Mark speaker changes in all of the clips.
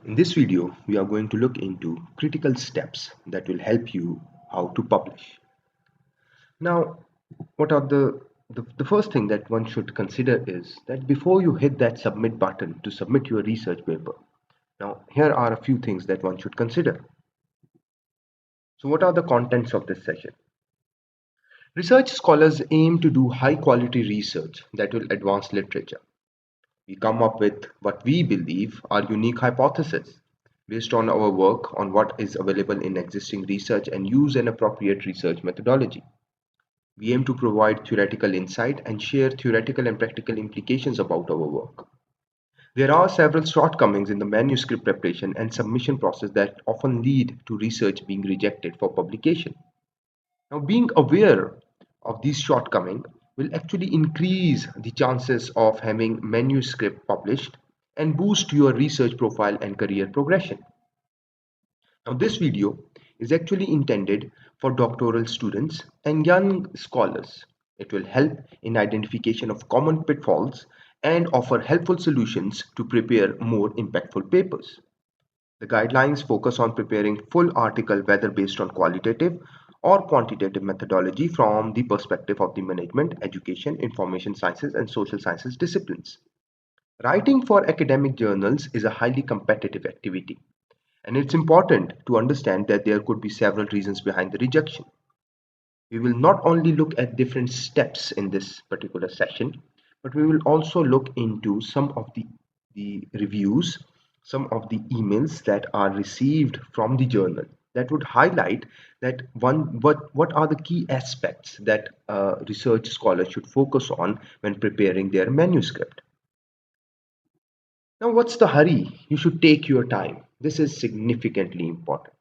Speaker 1: In this video, we are going to look into critical steps that will help you how to publish. Now, what are the first thing that one should consider is that before you hit that submit button to submit your research paper, now here are a few things that one should consider. So what are the contents of this session? Research scholars aim to do high quality research that will advance literature. We come up with what we believe are unique hypotheses based on our work on what is available in existing research and use an appropriate research methodology. We aim to provide theoretical insight and share theoretical and practical implications about our work. There are several shortcomings in the manuscript preparation and submission process that often lead to research being rejected for publication. Now, being aware of these shortcomings will actually increase the chances of having manuscript published and boost your research profile and career progression. Now, this video is actually intended for doctoral students and young scholars. It will help in identification of common pitfalls and offer helpful solutions to prepare more impactful papers. The guidelines focus on preparing full article whether based on qualitative or quantitative methodology from the perspective of the management, education, information sciences and social sciences disciplines. Writing for academic journals is a highly competitive activity, and it's important to understand that there could be several reasons behind the rejection. We will not only look at different steps in this particular session, but we will also look into some of the reviews, some of the emails that are received from the journal that would highlight that what are the key aspects that a research scholar should focus on when preparing their manuscript. Now, what's the hurry? You should take your time. This is significantly important.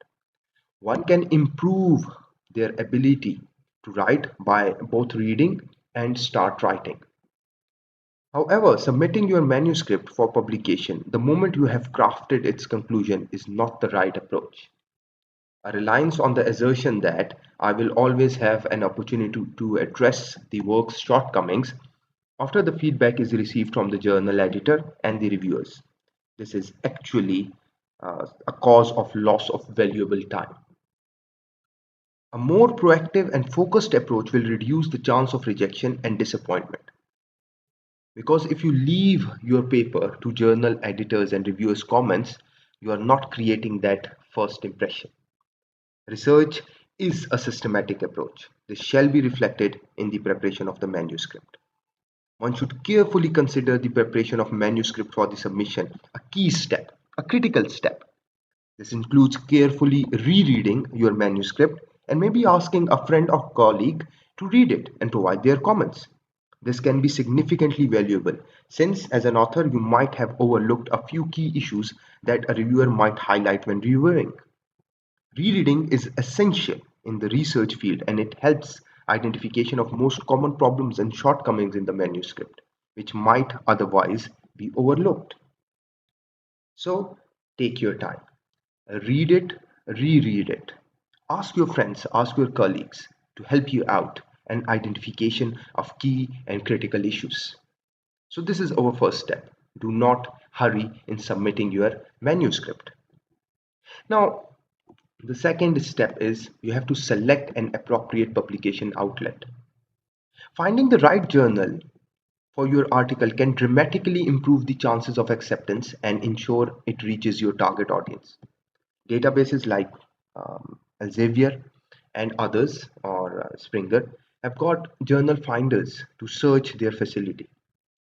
Speaker 1: One can improve their ability to write by both reading and start writing. However, submitting your manuscript for publication the moment you have crafted its conclusion is not the right approach. A reliance on the assertion that I will always have an opportunity to address the work's shortcomings after the feedback is received from the journal editor and the reviewers. This is actually a cause of loss of valuable time. A more proactive and focused approach will reduce the chance of rejection and disappointment. Because if you leave your paper to journal editors and reviewers' comments, you are not creating that first impression. Research is a systematic approach. This shall be reflected in the preparation of the manuscript. One should carefully consider the preparation of manuscript for the submission, a key step, a critical step. This includes carefully rereading your manuscript and maybe asking a friend or colleague to read it and provide their comments. This can be significantly valuable since, as an author, you might have overlooked a few key issues that a reviewer might highlight when reviewing. Rereading is essential in the research field and it helps identification of most common problems and shortcomings in the manuscript, which might otherwise be overlooked. So, take your time. Read it, reread it. Ask your friends, ask your colleagues to help you out in identification of key and critical issues. So this is our first step. Do not hurry in submitting your manuscript. Now, the second step is you have to select an appropriate publication outlet. Finding the right journal for your article can dramatically improve the chances of acceptance and ensure it reaches your target audience. Databases like Elsevier and others or Springer have got journal finders to search their facility.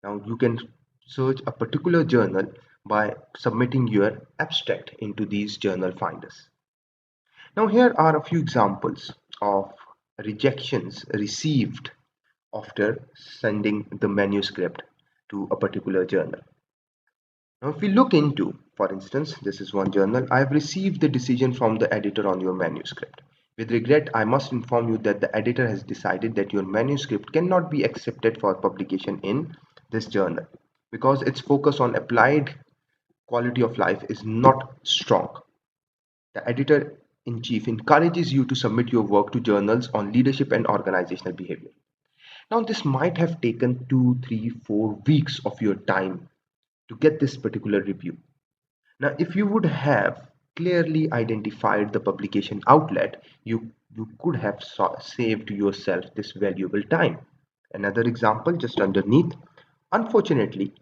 Speaker 1: Now you can search a particular journal by submitting your abstract into these journal finders. Now here are a few examples of rejections received after sending the manuscript to a particular journal. Now, if we look into, for instance, this is one journal, I have received the decision from the editor on your manuscript. With regret, I must inform you that the editor has decided that your manuscript cannot be accepted for publication in this journal because its focus on applied quality of life is not strong. The editor in chief encourages you to submit your work to journals on leadership and organizational behavior. Now, this might have taken 2, 3, 4 weeks of your time to get this particular review. Now, if you would have clearly identified the publication outlet, you could have saved yourself this valuable time. Another example just underneath. Unfortunately,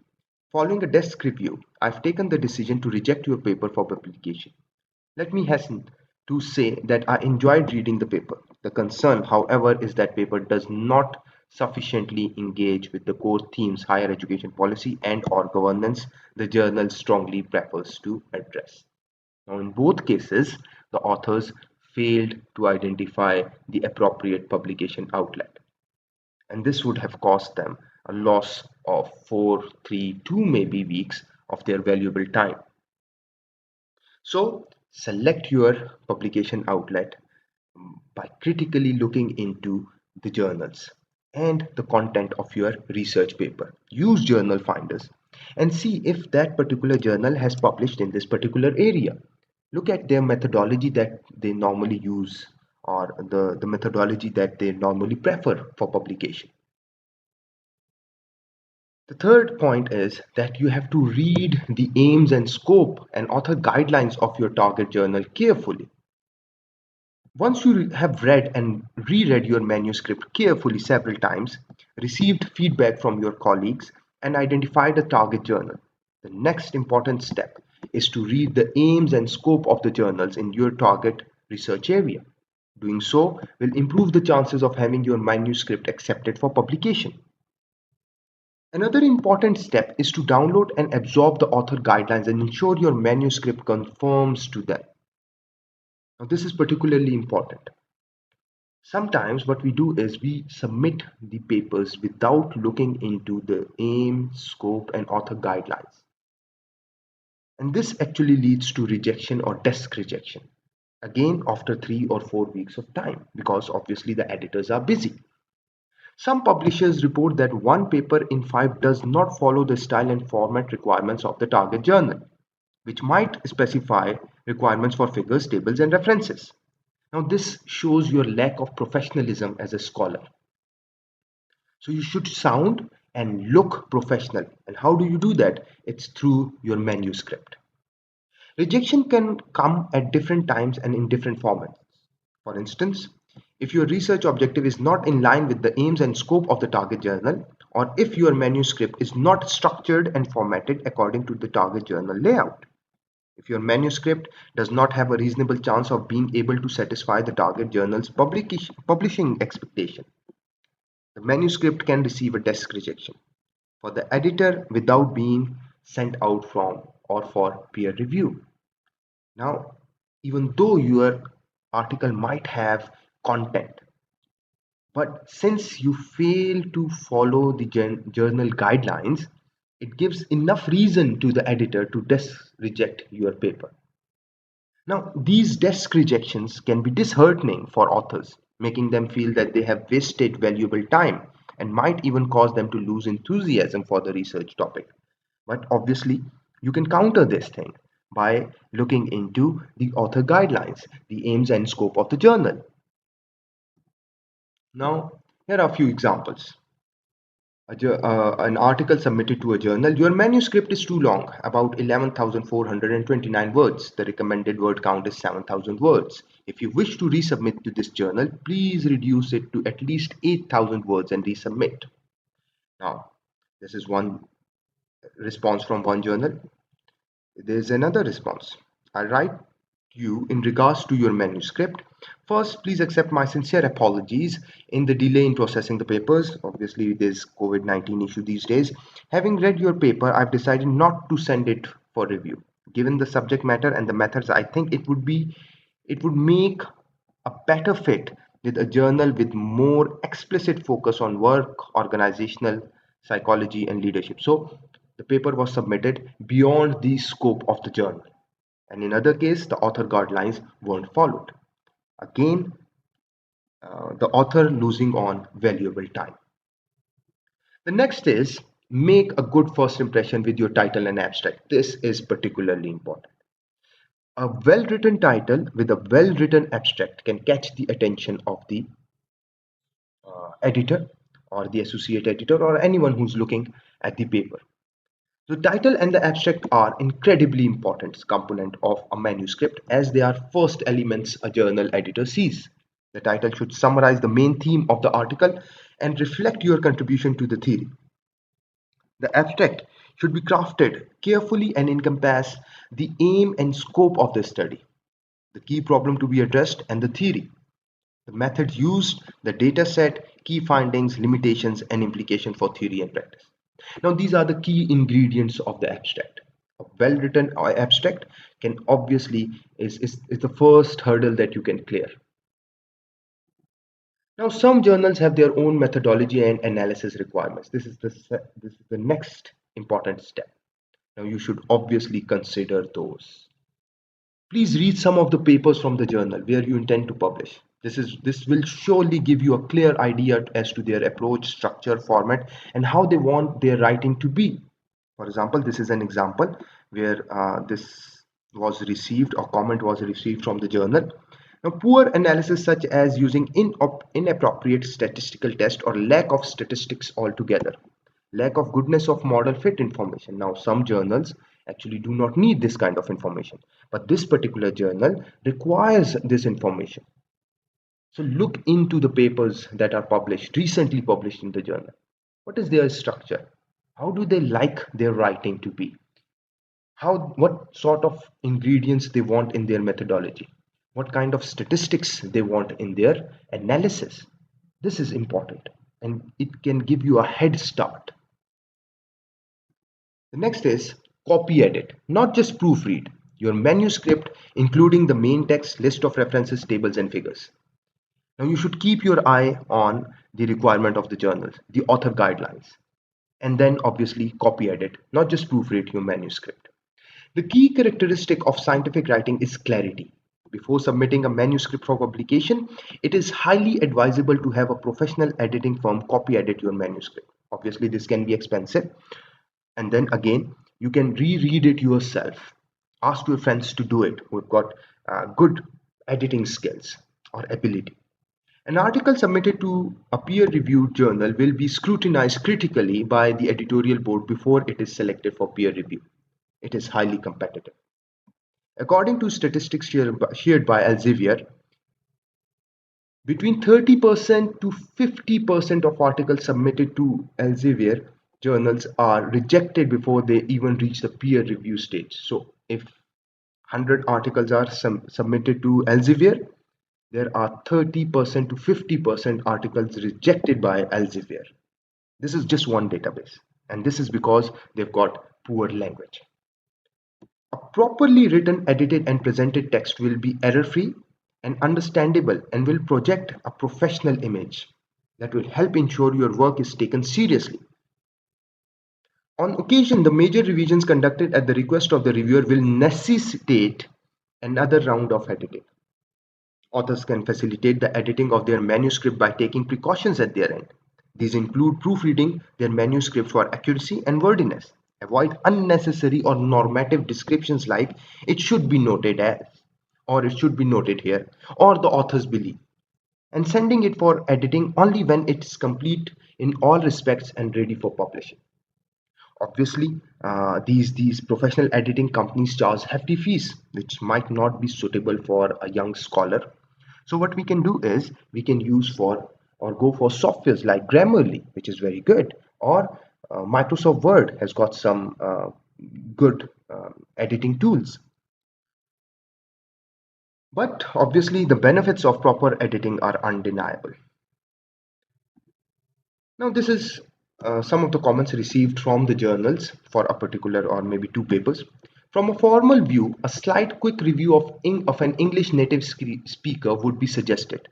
Speaker 1: following a desk review, I've taken the decision to reject your paper for publication. Let me hasten to say that I enjoyed reading the paper. The concern, however, is that paper does not sufficiently engage with the core themes higher education policy and or governance the journal strongly prefers to address. Now, in both cases, the authors failed to identify the appropriate publication outlet, and this would have cost them a loss of 4, 3, 2 maybe weeks of their valuable time. So, select your publication outlet by critically looking into the journals and the content of your research paper. Use journal finders and see if that particular journal has published in this particular area. Look at their methodology that they normally use, or the methodology that they normally prefer for publication. The third point is that you have to read the aims and scope and author guidelines of your target journal carefully. Once you have read and reread your manuscript carefully several times, received feedback from your colleagues, and identified a target journal, the next important step is to read the aims and scope of the journals in your target research area. Doing so will improve the chances of having your manuscript accepted for publication. Another important step is to download and absorb the author guidelines and ensure your manuscript conforms to them. Now, this is particularly important. Sometimes what we do is we submit the papers without looking into the aim, scope, and author guidelines. And this actually leads to rejection or desk rejection. Again, after 3 or 4 weeks of time, because obviously the editors are busy. Some publishers report that one paper in five does not follow the style and format requirements of the target journal, which might specify requirements for figures, tables, and references. Now, this shows your lack of professionalism as a scholar. So, you should sound and look professional. And how do you do that? It's through your manuscript. Rejection can come at different times and in different formats. For instance, if your research objective is not in line with the aims and scope of the target journal, or if your manuscript is not structured and formatted according to the target journal layout. If your manuscript does not have a reasonable chance of being able to satisfy the target journal's publishing expectation, the manuscript can receive a desk rejection for the editor without being sent out from or for peer review. Now, even though your article might have content, but since you fail to follow the journal guidelines, it gives enough reason to the editor to reject your paper. Now, these desk rejections can be disheartening for authors, making them feel that they have wasted valuable time and might even cause them to lose enthusiasm for the research topic. But obviously, you can counter this thing by looking into the author guidelines, the aims and scope of the journal. Now, here are a few examples. An article submitted to a journal. Your manuscript is too long, about 11,429 words. The recommended word count is 7,000 words. If you wish to resubmit to this journal, please reduce it to at least 8,000 words and resubmit. Now, this is one response from one journal. There's another response. I write you in regards to your manuscript. First, please accept my sincere apologies in the delay in processing the papers. Obviously, there's COVID-19 issue these days. Having read your paper, I've decided not to send it for review. Given the subject matter and the methods, I think it would make a better fit with a journal with more explicit focus on work, organizational psychology, and leadership. So the paper was submitted beyond the scope of the journal. And in other case, the author guidelines weren't followed. Again, the author losing on valuable time. The next is make a good first impression with your title and abstract. This is particularly important. A well-written title with a well-written abstract can catch the attention of the editor or the associate editor or anyone who's looking at the paper. The title and the abstract are incredibly important component of a manuscript as they are first elements a journal editor sees. The title should summarize the main theme of the article and reflect your contribution to the theory. The abstract should be crafted carefully and encompass the aim and scope of the study, the key problem to be addressed, and the theory, the methods used, the data set, key findings, limitations, and implication for theory and practice. Now, these are the key ingredients of the abstract. A well-written abstract can obviously is the first hurdle that you can clear. Now, some journals have their own methodology and analysis requirements. This is the next important step. Now, you should obviously consider those. Please read some of the papers from the journal where you intend to publish. This will surely give you a clear idea as to their approach, structure, format, and how they want their writing to be. For example, this is an example where this was received or comment was received from the journal. Now, poor analysis such as using inappropriate statistical test or lack of statistics altogether, lack of goodness of model fit information. Now, some journals actually do not need this kind of information, but this particular journal requires this information. So look into the papers that are published, recently published in the journal. What is their structure? How do they like their writing to be? What sort of ingredients they want in their methodology? What kind of statistics they want in their analysis? This is important and it can give you a head start. The next is copy edit, not just proofread your manuscript, including the main text, list of references, tables, and figures. Now, you should keep your eye on the requirement of the journals, the author guidelines, and then obviously copy edit, not just proofread your manuscript. The key characteristic of scientific writing is clarity. Before submitting a manuscript for publication, it is highly advisable to have a professional editing firm copy edit your manuscript. Obviously, this can be expensive, and then again you can reread it yourself. Ask your friends to do it who've got good editing skills or ability. An article submitted to a peer-reviewed journal will be scrutinized critically by the editorial board before it is selected for peer review. It is highly competitive. According to statistics shared by Elsevier, between 30% to 50% of articles submitted to Elsevier journals are rejected before they even reach the peer review stage. So if 100 articles are submitted to Elsevier, there are 30% to 50% articles rejected by Elsevier. This is just one database, and this is because they've got poor language. A properly written, edited, and presented text will be error-free and understandable and will project a professional image that will help ensure your work is taken seriously. On occasion, the major revisions conducted at the request of the reviewer will necessitate another round of editing. Authors can facilitate the editing of their manuscript by taking precautions at their end. These include proofreading their manuscript for accuracy and wordiness. Avoid unnecessary or normative descriptions like it should be noted as, or it should be noted here, or the author's belief, and sending it for editing only when it's complete in all respects and ready for publishing. Obviously, these professional editing companies charge hefty fees, which might not be suitable for a young scholar. So what we can do is we can use for or go for softwares like Grammarly, which is very good, or Microsoft Word has got some good editing tools. But obviously, the benefits of proper editing are undeniable. Now, this is some of the comments received from the journals for a particular or maybe two papers. From a formal view, a slight quick review of an English native speaker would be suggested.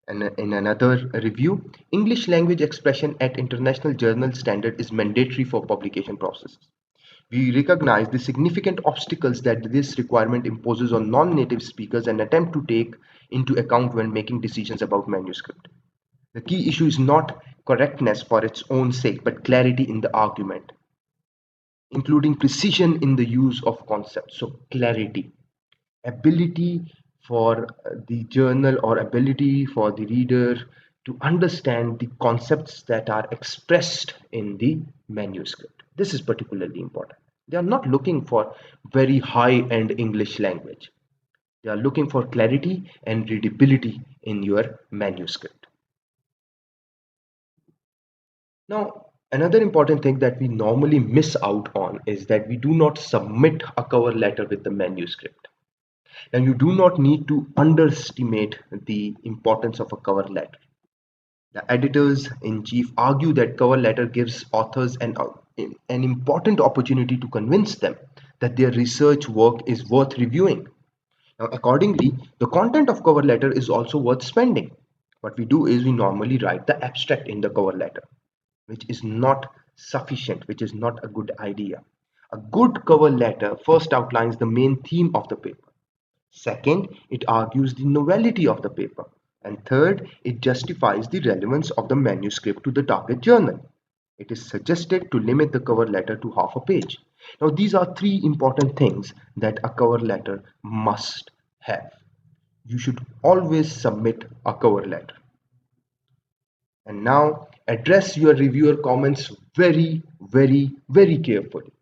Speaker 1: And in another review, English language expression at international journal standard is mandatory for publication processes. We recognize the significant obstacles that this requirement imposes on non-native speakers and attempt to take into account when making decisions about manuscript. The key issue is not correctness for its own sake, but clarity in the argument, including precision in the use of concepts. So clarity, ability for the journal or ability for the reader to understand the concepts that are expressed in the manuscript. This is particularly important. They are not looking for very high-end English language. They are looking for clarity and readability in your manuscript. Now, another important thing that we normally miss out on is that we do not submit a cover letter with the manuscript. Now, you do not need to underestimate the importance of a cover letter. The editors-in-chief argue that cover letter gives authors an important opportunity to convince them that their research work is worth reviewing. Now, accordingly, the content of cover letter is also worth spending. What we do is we normally write the abstract in the cover letter, which is not sufficient, which is not a good idea. A good cover letter first outlines the main theme of the paper. Second, it argues the novelty of the paper. And third, it justifies the relevance of the manuscript to the target journal. It is suggested to limit the cover letter to half a page. Now, these are three important things that a cover letter must have. You should always submit a cover letter. And now, address your reviewer comments very carefully.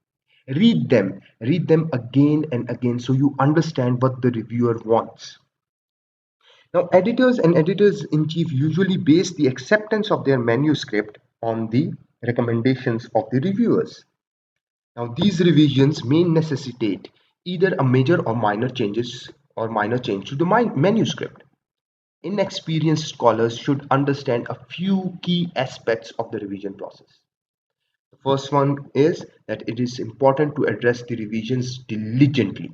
Speaker 1: Read them again and again so you understand what the reviewer wants. Now, editors and editors-in-chief usually base the acceptance of their manuscript on the recommendations of the reviewers. Now, these revisions may necessitate either a major or minor changes or minor change to the manuscript. Inexperienced scholars should understand a few key aspects of the revision process. The first one is that it is important to address the revisions diligently.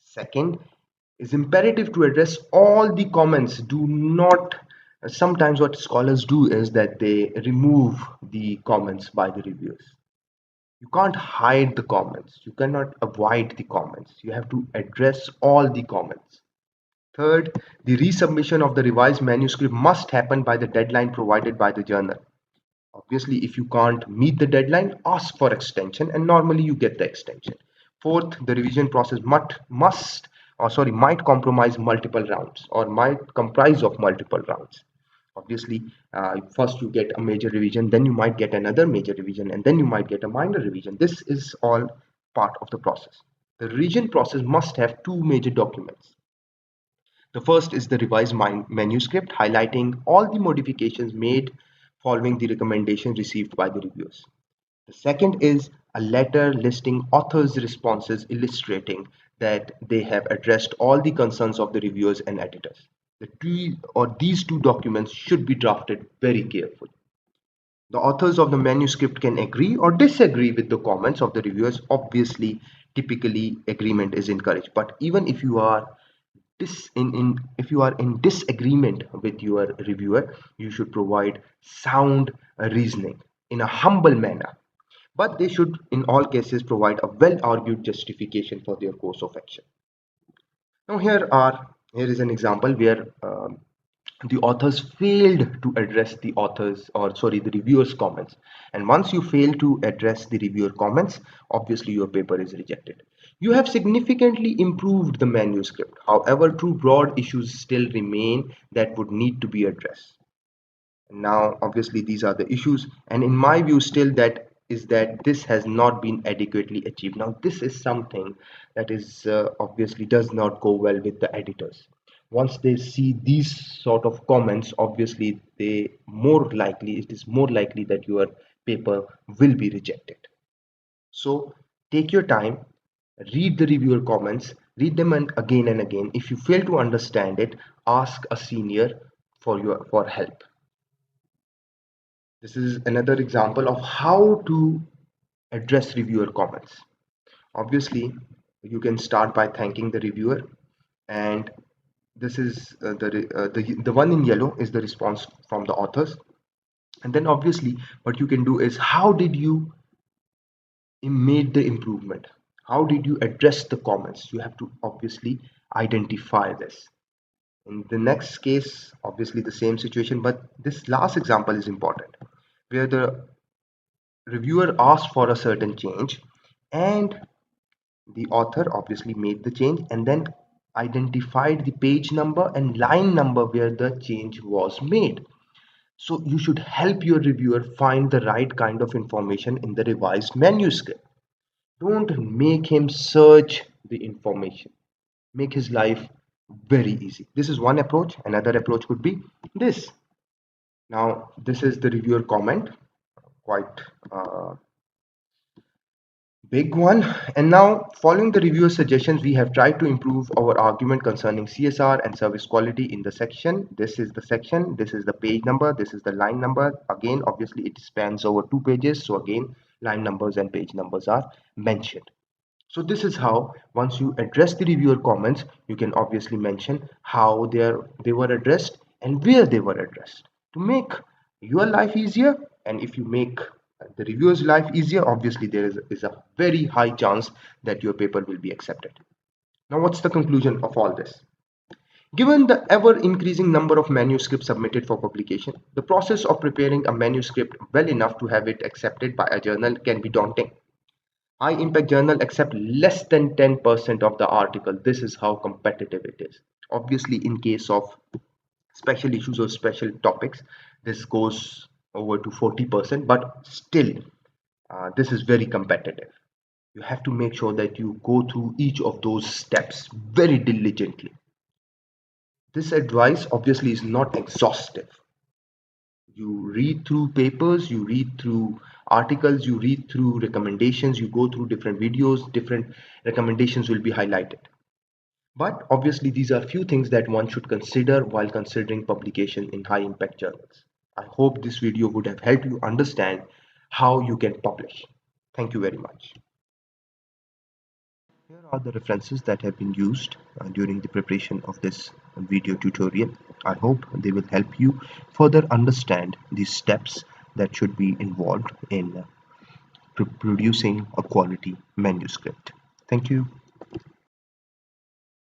Speaker 1: Second, it's imperative to address all the comments. Do not, sometimes what scholars do is that they remove the comments by the reviewers. You can't hide the comments. You cannot avoid the comments. You have to address all the comments. Third, the resubmission of the revised manuscript must happen by the deadline provided by the journal. Obviously, if you can't meet the deadline, ask for extension and normally you get the extension. Fourth, the revision process might compromise multiple rounds or might comprise of multiple rounds. Obviously, first you get a major revision, then you might get another major revision, and then you might get a minor revision. This is all part of the process. The revision process must have two major documents. The first is the revised manuscript highlighting all the modifications made following the recommendation received by the reviewers. The second is a letter listing authors' responses illustrating that they have addressed all the concerns of the reviewers and editors. These two documents should be drafted very carefully. The authors of the manuscript can agree or disagree with the comments of the reviewers. Obviously, typically agreement is encouraged. But even if you are if you are in disagreement with your reviewer, you should provide sound reasoning in a humble manner. But they should, in all cases, provide a well-argued justification for their course of action. Now, here is an example where the authors failed to address the reviewers' comments. And once you fail to address the reviewer comments, obviously your paper is rejected. You have significantly improved the manuscript. However, two broad issues still remain that would need to be addressed. Now, obviously, these are the issues, and in my view, still that is that this has not been adequately achieved. Now, this is something that is obviously does not go well with the editors. Once they see these sort of comments, obviously, it is more likely that your paper will be rejected. So, take your time, read the reviewer comments, read them again and again. If you fail to understand it, ask a senior for help. This is another example of how to address reviewer comments. Obviously, you can start by thanking the reviewer, and this is the one in yellow is the response from the authors. And then obviously, what you can do is how did you made the improvement? How did you address the comments? You have to obviously identify this. In the next case, obviously the same situation, but this last example is important, where the reviewer asked for a certain change and the author obviously made the change and then identified the page number and line number where the change was made. So you should help your reviewer find the right kind of information in the revised manuscript. Don't make him search the information. Make his life very easy. This is one approach. Another approach could be this. Now, this is the reviewer comment, quite big one. And now, following the reviewer suggestions, we have tried to improve our argument concerning CSR and service quality in the section. This is the section, this is the page number, this is the line number. Again, obviously, it spans over 2 pages. So again, line numbers and page numbers are mentioned. So this is how, once you address the reviewer comments, you can obviously mention how they were addressed and where they were addressed to make your life easier. And if you make the reviewer's life easier, obviously there is a very high chance that your paper will be accepted. Now, what's the conclusion of all this? Given the ever increasing number of manuscripts submitted for publication, the process of preparing a manuscript well enough to have it accepted by a journal can be daunting. High impact journal accept less than 10% of the article. This is how competitive it is. Obviously, in case of special issues or special topics, this goes over to 40%, but still, this is very competitive. You have to make sure that you go through each of those steps very diligently. This advice obviously is not exhaustive. You read through papers, you read through articles, you read through recommendations, you go through different videos, different recommendations will be highlighted. But obviously, these are few things that one should consider while considering publication in high impact journals. I hope this video would have helped you understand how you can publish. Thank you very much. Here are the references that have been used during the preparation of this video tutorial. I hope they will help you further understand the steps that should be involved in producing a quality manuscript. Thank you.